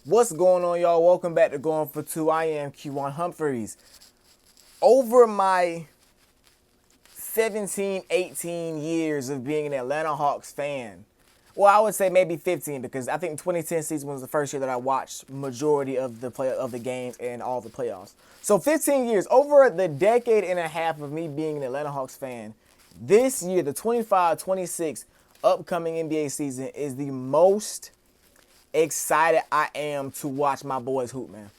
What's going on, y'all? Welcome back to Going for Two. I am Q1 Humphreys. Over my 17, 18 years of being an Atlanta Hawks fan, well, I would say maybe 15 because I think 2010 season was the first year that I watched majority of the games and all the playoffs. So 15 years, over the decade and a half of me being an Atlanta Hawks fan, this year, the 25-26 upcoming NBA season is the most excited I am to watch my boys hoop, man.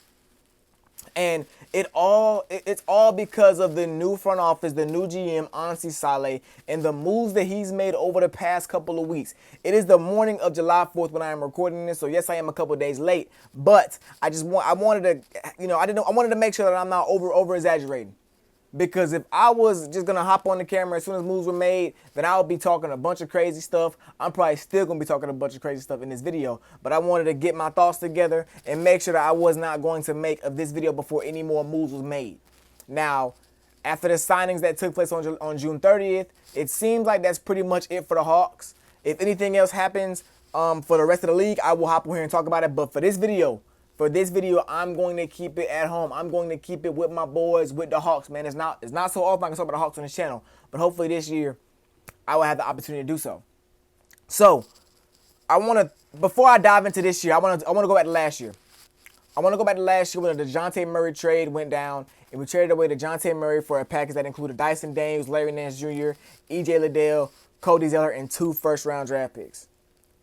And it's all because of the new front office, the new GM, Ansi Saleh, and the moves that he's made over the past couple of weeks. It is the morning of July 4th when I am recording this, so yes, I am a couple of days late. But I wanted to make sure that I'm not over exaggerating. Because if I was just going to hop on the camera as soon as moves were made, then I would be talking a bunch of crazy stuff. I'm probably still going to be talking a bunch of crazy stuff in this video. But I wanted to get my thoughts together and make sure that I was not going to make of this video before any more moves was made. Now, after the signings that took place on June 30th, it seems like that's pretty much it for the Hawks. If anything else happens for the rest of the league, I will hop on here and talk about it. But for this video, I'm going to keep it at home. I'm going to keep it with my boys, with the Hawks, man. It's not so often I can talk about the Hawks on this channel, but hopefully this year I will have the opportunity to do so. So, before I dive into this year, I want to go back to last year. I want to go back to last year when the DeJounte Murray trade went down, and we traded away DeJounte Murray for a package that included Dyson Daniels, Larry Nance Jr., E.J. Liddell, Cody Zeller, and 2 first-round draft picks.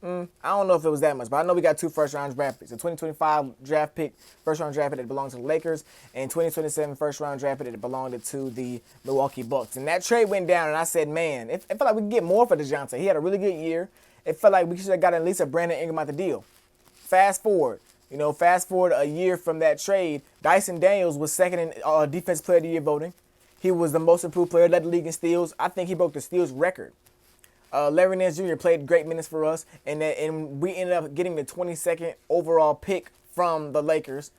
I don't know if it was that much, but I know we got 2 first-round draft picks. A 2025 draft pick, first-round draft pick that belonged to the Lakers, and 2027 first-round draft pick that belonged to the Milwaukee Bucks. And that trade went down, and I said, man, it felt like we could get more for DeJounte. He had a really good year. It felt like we should have got at least a Brandon Ingram out the deal. Fast forward a year from that trade, Dyson Daniels was second in Defensive Player of the Year voting. He was the most improved player, led the league in steals. I think he broke the steals record. Larry Nance Jr. played great minutes for us, and we ended up getting the 22nd overall pick from the Lakers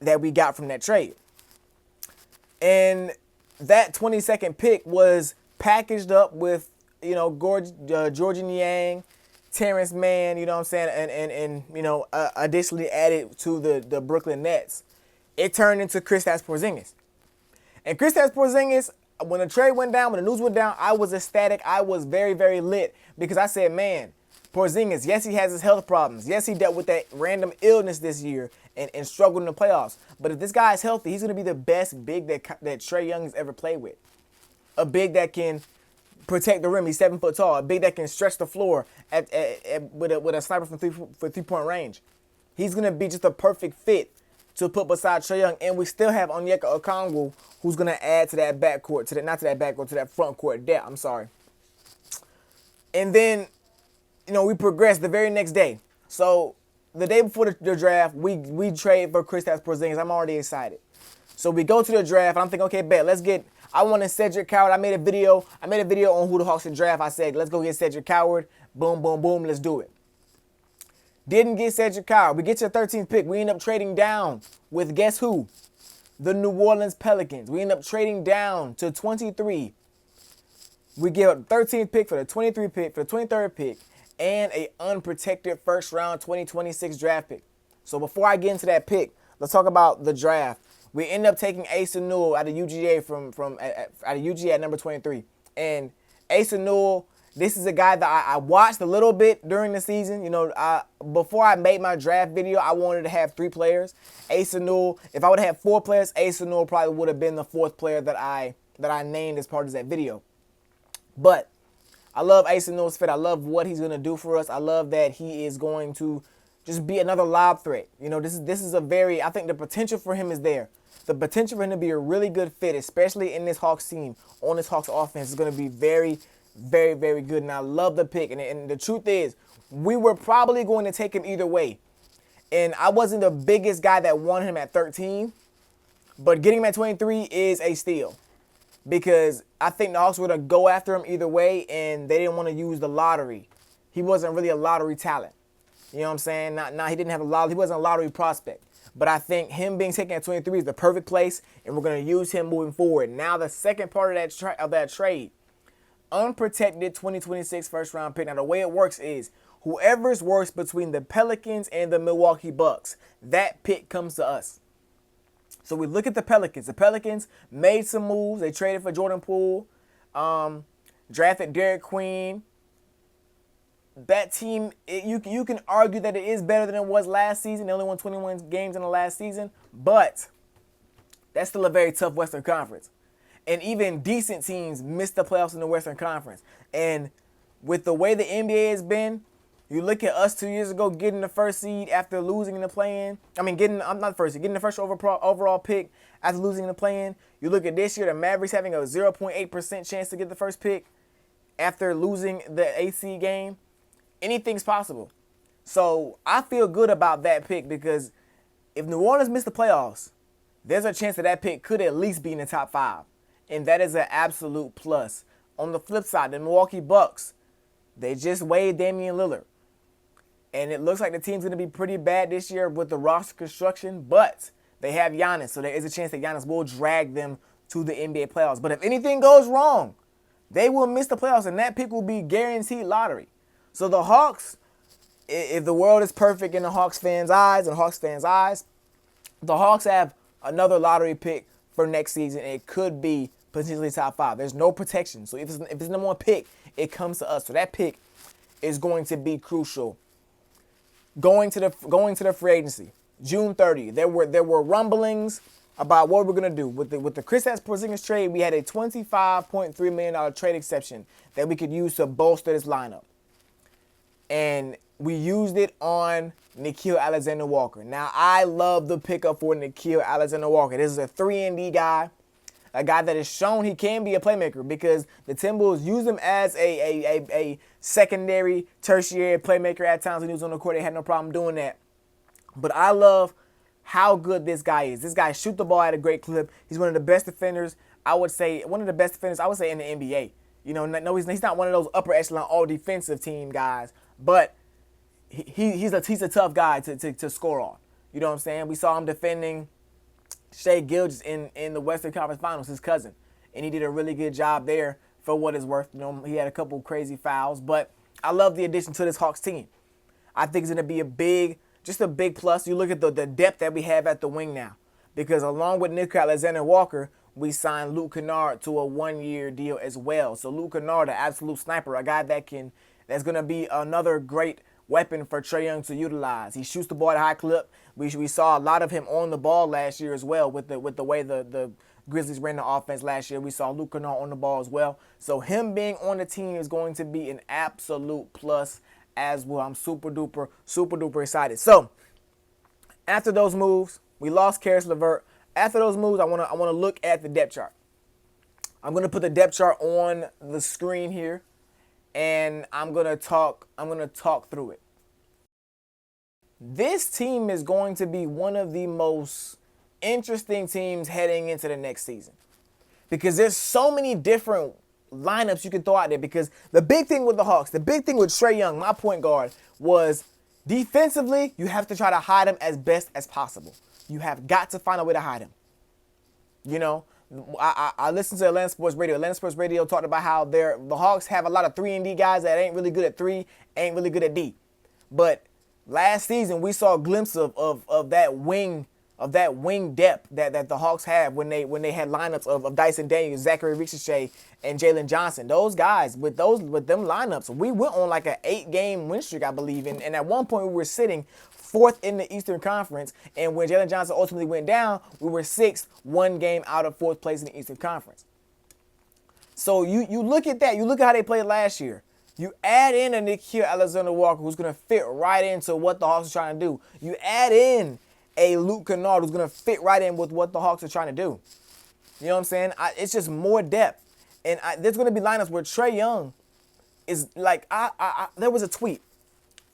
that we got from that trade. And that 22nd pick was packaged up with, Georgie Niang, Terrence Mann, you know what I'm saying, and additionally added to the Brooklyn Nets. It turned into Kristaps Porzingis. And Kristaps Porzingis, when the trade went down, when the news went down, I was ecstatic. I was very, very lit because I said, man, Porzingis, yes, he has his health problems. Yes, he dealt with that random illness this year and struggled in the playoffs. But if this guy is healthy, he's going to be the best big that Trey Young has ever played with. A big that can protect the rim. He's 7 foot tall. A big that can stretch the floor with a sniper from three-point range. He's going to be just a perfect fit to put beside Trae Young, and we still have Onyeka Okongwu, who's going to add to that backcourt, to that front court depth. I'm sorry. And then, we progressed the very next day. So the day before the draft, we trade for Kristaps Porzingis. I'm already excited. So we go to the draft, and I'm thinking, okay, bet, I wanted Cedric Coward. I made a video on who the Hawks should draft. I said, let's go get Cedric Coward. Boom, boom, boom, let's do it. Didn't get Cedric Coward. We get to the 13th pick. We end up trading down with guess who? The New Orleans Pelicans. We end up trading down to 23. We give up the 13th pick for the 23rd pick, for the 23rd pick, and a unprotected first round 2026 draft pick. So before I get into that pick, let's talk about the draft. We end up taking Asa Newell out of UGA out of UGA at number 23. And Asa Newell, this is a guy that I watched a little bit during the season. Before I made my draft video, I wanted to have 3 players. Asa Newell, if I would have had 4 players, Asa Newell probably would have been the 4th player that I named as part of that video. But I love Asa Newell's fit. I love what he's going to do for us. I love that he is going to just be another lob threat. This is I think the potential for him is there. The potential for him to be a really good fit, especially in this Hawks team, on this Hawks offense, is going to be very, very, very good, and I love the pick. And the truth is, we were probably going to take him either way. And I wasn't the biggest guy that wanted him at 13, but getting him at 23 is a steal. Because I think the Hawks were going to go after him either way, and they didn't want to use the lottery. He wasn't really a lottery talent. You know what I'm saying? He didn't have he wasn't a lottery prospect. But I think him being taken at 23 is the perfect place, and we're going to use him moving forward. Now, the second part of that trade, unprotected 2026 first-round pick. Now, the way it works is Whoever's worse between the Pelicans and the Milwaukee Bucks, that pick comes to us. So we look at the Pelicans. The Pelicans made some moves. They traded for Jordan Poole, drafted Derek Queen. That team, you can argue that it is better than it was last season. They only won 21 games in the last season, but that's still a very tough Western Conference. And even decent teams miss the playoffs in the Western Conference. And with the way the NBA has been, you look at us 2 years ago getting the first seed after losing in the play-in. getting the first overall pick after losing in the play-in. You look at this year, the Mavericks having a 0.8% chance to get the first pick after losing the AC game. Anything's possible. So I feel good about that pick because if New Orleans missed the playoffs, there's a chance that pick could at least be in the top 5. And that is an absolute plus. On the flip side, the Milwaukee Bucks, they just waived Damian Lillard. And it looks like the team's going to be pretty bad this year with the roster construction, but they have Giannis, so there is a chance that Giannis will drag them to the NBA playoffs. But if anything goes wrong, they will miss the playoffs, and that pick will be guaranteed lottery. So the Hawks, if the world is perfect in the Hawks fans' eyes, the Hawks have another lottery pick for next season, and it could be potentially top 5. There's no protection. So if it's number 1 pick, it comes to us. So that pick is going to be crucial. Going to the free agency, June 30th, there were rumblings about what we're gonna do with the Kristaps Porzingis trade. We had a $25.3 million trade exception that we could use to bolster this lineup, and we used it on Nickeil Alexander-Walker. Now I love the pickup for Nickeil Alexander-Walker. This is a 3-and-D guy. A guy that has shown he can be a playmaker because the Timberwolves use him as a secondary, tertiary playmaker at times when he was on the court. They had no problem doing that. But I love how good this guy is. This guy shoots the ball at a great clip. He's one of the best defenders, I would say, in the NBA. You know, no, he's not one of those upper echelon all defensive team guys, but he's a tough guy to score on. You know what I'm saying? We saw him defending Shai Gilgeous in the Western Conference Finals, his cousin. And he did a really good job there for what it's worth. You know, he had a couple crazy fouls. But I love the addition to this Hawks team. I think it's going to be a big plus. You look at the depth that we have at the wing now. Because along with Nickeil Alexander-Walker, we signed Luke Kennard to a 1-year deal as well. So Luke Kennard, an absolute sniper, a guy that's going to be another great weapon for Trey Young to utilize. He shoots the ball at a high clip. We saw a lot of him on the ball last year as well with the way the Grizzlies ran the offense last year. We saw Luke Kennard on the ball as well. So him being on the team is going to be an absolute plus as well. I'm super duper excited. So after those moves, we lost Karis LeVert. After those moves, I want to look at the depth chart. I'm going to put the depth chart on the screen here, and I'm going to talk through it. This team is going to be one of the most interesting teams heading into the next season because there's so many different lineups you can throw out there. Because the big thing with the Hawks, the big thing with Trae Young, my point guard, was defensively, you have to try to hide him as best as possible. You have got to find a way to hide him. You know, I listened to Atlanta Sports Radio. Atlanta Sports Radio talked about how the Hawks have a lot of 3-and-D guys that ain't really good at 3, ain't really good at D. But last season, we saw a glimpse of that wing depth that the Hawks had when they had lineups of Dyson Daniels, Zachary Ricochet, and Jalen Johnson. Those guys with them lineups, we went on like an 8-game win streak, I believe, and at one point we were sitting 4th in the Eastern Conference, and when Jalen Johnson ultimately went down, we were 6th, 1 game out of 4th place in the Eastern Conference. So you look at that, you look at how they played last year. You add in a Nickeil Alexander-Walker who's going to fit right into what the Hawks are trying to do. You add in a Luke Kennard who's going to fit right in with what the Hawks are trying to do. You know what I'm saying? It's just more depth. And there's going to be lineups where Trey Young is like, there was a tweet.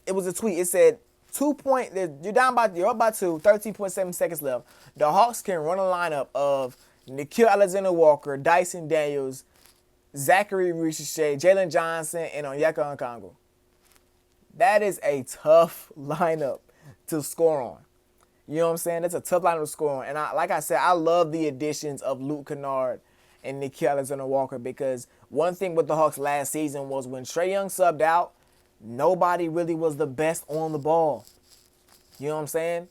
It was a tweet. It said, you're up by 2, 13.7 seconds left. The Hawks can run a lineup of Nickeil Alexander-Walker, Dyson Daniels, Zachary Ricochet, Jalen Johnson, and Onyeka Okongwu. That is a tough lineup to score on. You know what I'm saying? That's a tough lineup to score on. And like I said, I love the additions of Luke Kennard and Nickeil Alexander-Walker because one thing with the Hawks last season was when Trey Young subbed out, nobody really was the best on the ball. You know what I'm saying?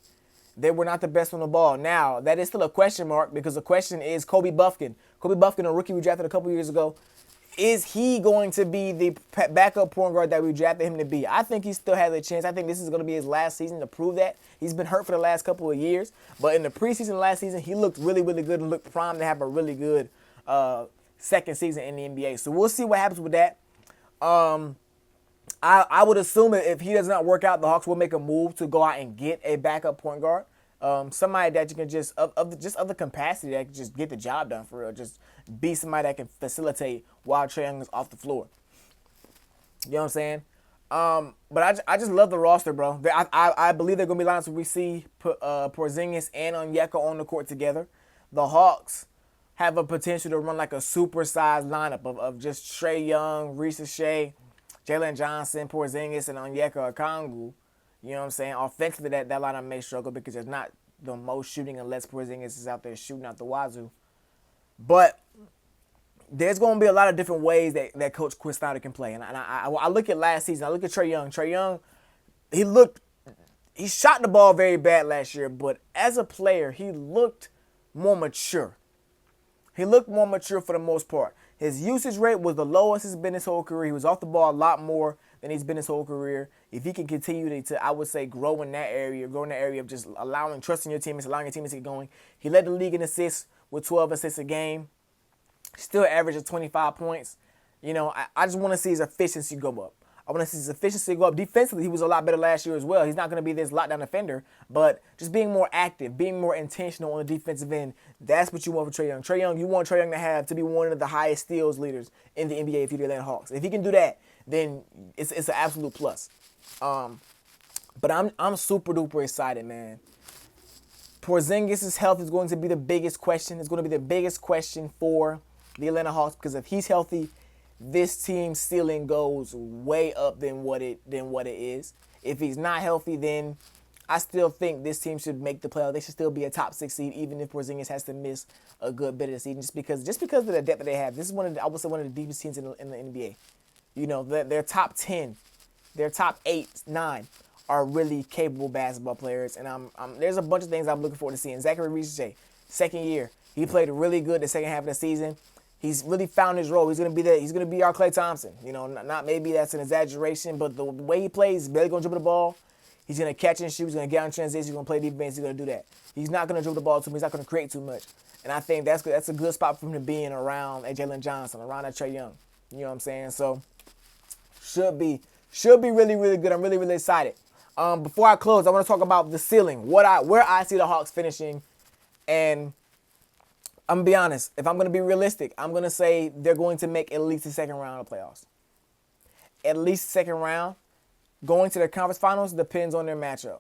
They were not the best on the ball. Now, that is still a question mark because the question is Kobe Buffkin. Kobe Buffkin, a rookie we drafted a couple years ago, is he going to be the backup point guard that we drafted him to be? I think he still has a chance. I think this is going to be his last season to prove that. He's been hurt for the last couple of years, but in the preseason last season, he looked really, really good and looked primed to have a really good second season in the NBA. So we'll see what happens with that. I would assume that if he does not work out, the Hawks will make a move to go out and get a backup point guard. Somebody that you can just of the capacity that can just get the job done for real. Just be somebody that can facilitate while Trae Young is off the floor. You know what I'm saying? But I just love the roster, bro. I believe they're gonna be lineups where we see Porzingis and Onyeka on the court together. The Hawks have a potential to run like a supersized lineup of just Trae Young, Reese Shea, Jalen Johnson, Porzingis, and Onyeka Okongwu. You know what I'm saying? Offensively, that lineup may struggle because there's not the most shooting unless Porzingis is out there shooting out the wazoo. But there's going to be a lot of different ways that Coach Quinn Snyder can play. And I look at last season. I look at Trae Young. Trae Young, he shot the ball very bad last year, but as a player, he looked more mature. He looked more mature for the most part. His usage rate was the lowest it's been his whole career. He was off the ball a lot more than he's been his whole career. If he can continue to I would say, grow in that area of just trusting your teammates, allowing your teammates to get going. He led the league in assists with 12 assists a game. Still averages 25 points. You know, I just want to see his efficiency go up. I want to see his efficiency go up. Defensively, he was a lot better last year as well. He's not going to be this lockdown defender, but just being more active, being more intentional on the defensive end, that's what you want for Trae Young. Trae Young, you want Trae Young to be one of the highest steals leaders in the NBA if you're the Atlanta Hawks. If he can do that, then it's an absolute plus. But I'm super duper excited, man. Porzingis' health is going to be the biggest question. It's going to be the biggest question for the Atlanta Hawks because if he's healthy, this team's ceiling goes way up than what it is. If he's not healthy, then I still think this team should make the playoffs. They should still be a top 6 seed, even if Porzingis has to miss a good bit of the season, just because of the depth that they have. This is one of the deepest teams in the NBA. You know, their top 10, their top 8, 9 are really capable basketball players, and there's a bunch of things I'm looking forward to seeing. Zachary Reese, second year, he played really good the second half of the season. He's really found his role. He's gonna be our Klay Thompson. You know, not maybe that's an exaggeration, but the way he plays, he's barely gonna dribble the ball. He's gonna catch and shoot. He's gonna get on transition. He's gonna play defense. He's gonna do that. He's not gonna dribble the ball too much. He's not gonna create too much. And I think that's a good spot for him to be in around a Jalen Johnson, around a Trae Young. You know what I'm saying? So should be really, really good. I'm really, really excited. Before I close, I want to talk about the ceiling, where I see the Hawks finishing, and I'm going to be honest. If I'm going to be realistic, I'm going to say they're going to make at least the second round of playoffs. At least second round. Going to the conference finals depends on their matchup.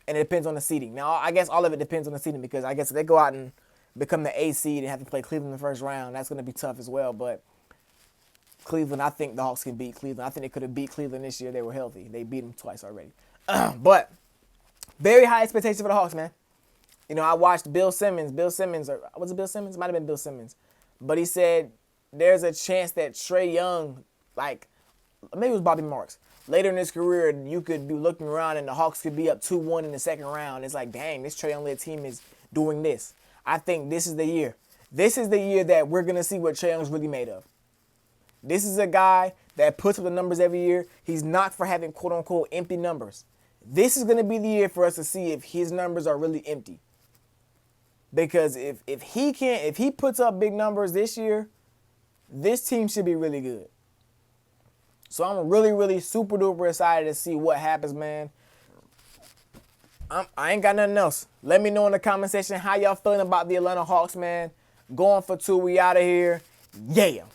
And it depends on the seeding. Now, I guess all of it depends on the seeding because I guess if they go out and become the A seed and have to play Cleveland in the first round, that's going to be tough as well. But Cleveland, I think the Hawks can beat Cleveland. I think they could have beat Cleveland this year. They were healthy. They beat them twice already. But very high expectations for the Hawks, man. You know, I watched Bill Simmons, or was it Bill Simmons? Might have been Bill Simmons. But he said there's a chance that Trae Young, like, maybe it was Bobby Marks, later in his career, you could be looking around and the Hawks could be up 2-1 in the second round. It's like, dang, this Trae Young-led team is doing this. I think this is the year. This is the year that we're going to see what Trae Young's really made of. This is a guy that puts up the numbers every year. He's not for having quote-unquote empty numbers. This is going to be the year for us to see if his numbers are really empty. Because if he puts up big numbers this year, this team should be really good. So I'm really, really super duper excited to see what happens, man. I ain't got nothing else. Let me know in the comment section how y'all feeling about the Atlanta Hawks, man. Going for 2, we out of here. Yeah.